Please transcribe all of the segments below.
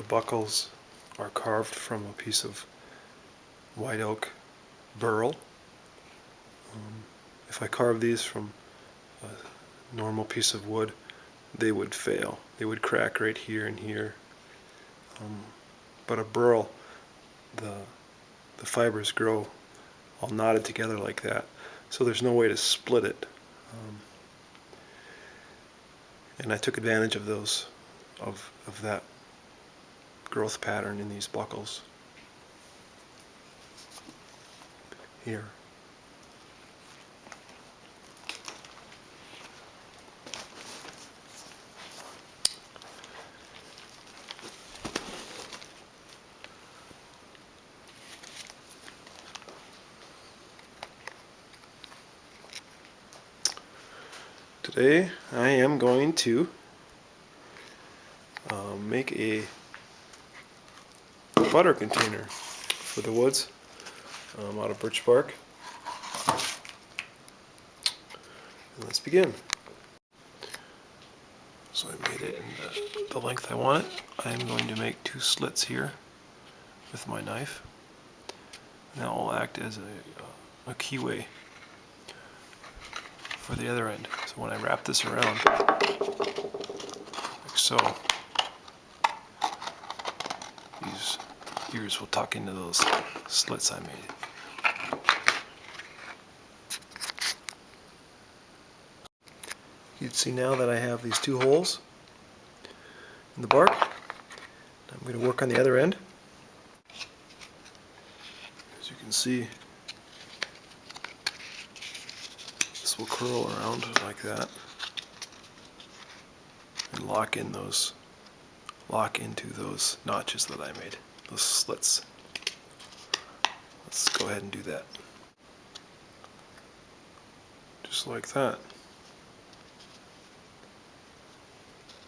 buckles are carved from a piece of white oak burl. If I carve these from a normal piece of wood, they would fail. They would crack right here and here. But a burl, the fibers grow all knotted together like that, so there's no way to split it. And I took advantage of of that growth pattern in these buckles here. Today I am going to make a butter container for the woods out of birch bark. And let's begin. So I made it in the length I want it. I am going to make 2 slits here with my knife. And that will act as a keyway for the other end. So when I wrap this around, like so, these ears will tuck into those slits I made. You can see now that I have these 2 holes in the bark. I'm going to work on the other end. As you can see, this will curl around like that and lock into those notches that I made, those slits. Let's go ahead and do that. Just like that.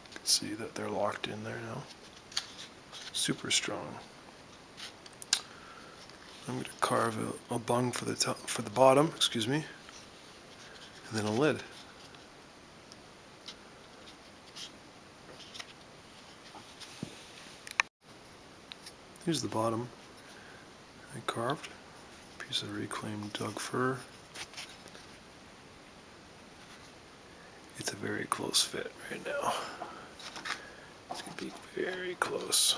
You can see that they're locked in there now. Super strong. I'm going to carve a bung for the top, for the bottom, excuse me, and then a lid. Here's the bottom I carved. Piece of reclaimed Doug fir. It's a very close fit right now. It's going to be very close.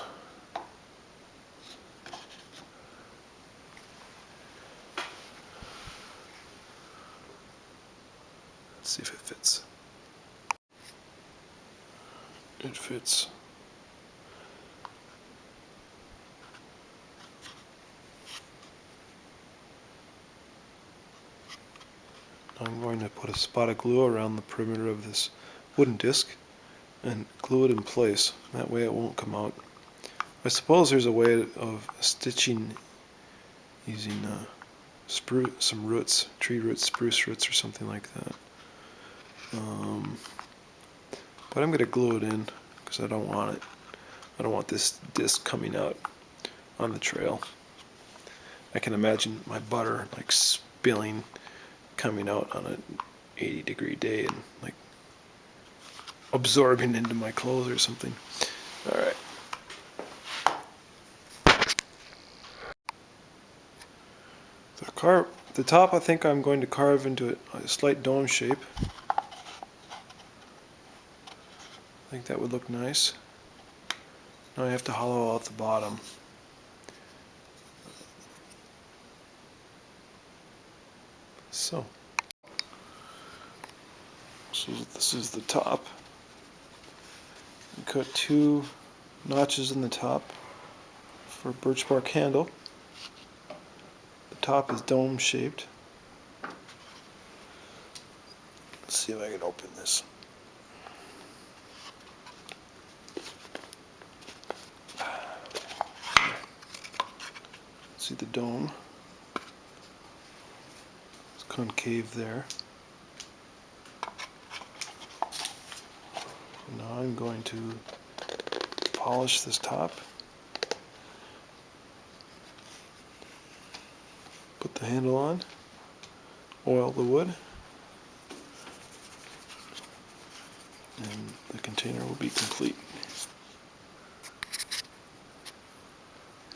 Let's see if it fits. It fits. I'm going to put a spot of glue around the perimeter of this wooden disc and glue it in place. That way it won't come out. I suppose there's a way of stitching using some roots, tree roots, spruce roots or something like that. But I'm going to glue it in because I don't want it. I don't want this disc coming out on the trail. I can imagine my butter like spilling, coming out on an 80-degree day and like absorbing into my clothes or something. Alright. The top I think I'm going to carve into a slight dome shape. I think that would look nice. Now I have to hollow out the bottom. So this is the top. We cut 2 notches in the top for a birch bark handle. The top is dome shaped. Let's see if I can open this. See the dome? It's concave there. Now I'm going to polish this top. Put the handle on. Oil the wood. And the container will be complete.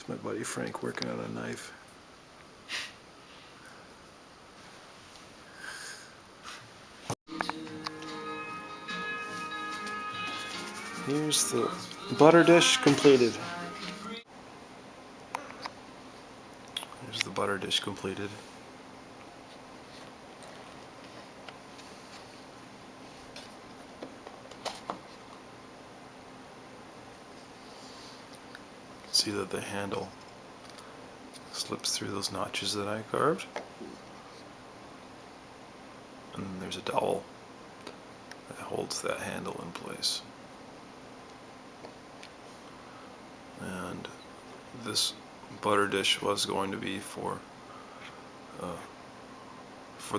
It's my buddy Frank working on a knife. Here's the butter dish completed. Here's the butter dish completed. See that the handle slips through those notches that I carved. And there's a dowel that holds that handle in place. And this butter dish was going to be for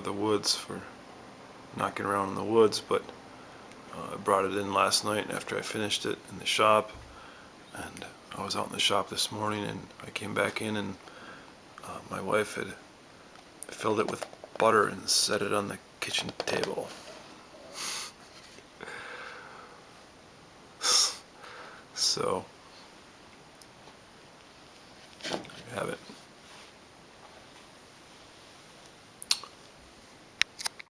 the woods, for knocking around in the woods, but I brought it in last night after I finished it in the shop, and I was out in the shop this morning and I came back in and my wife had filled it with butter and set it on the kitchen table. So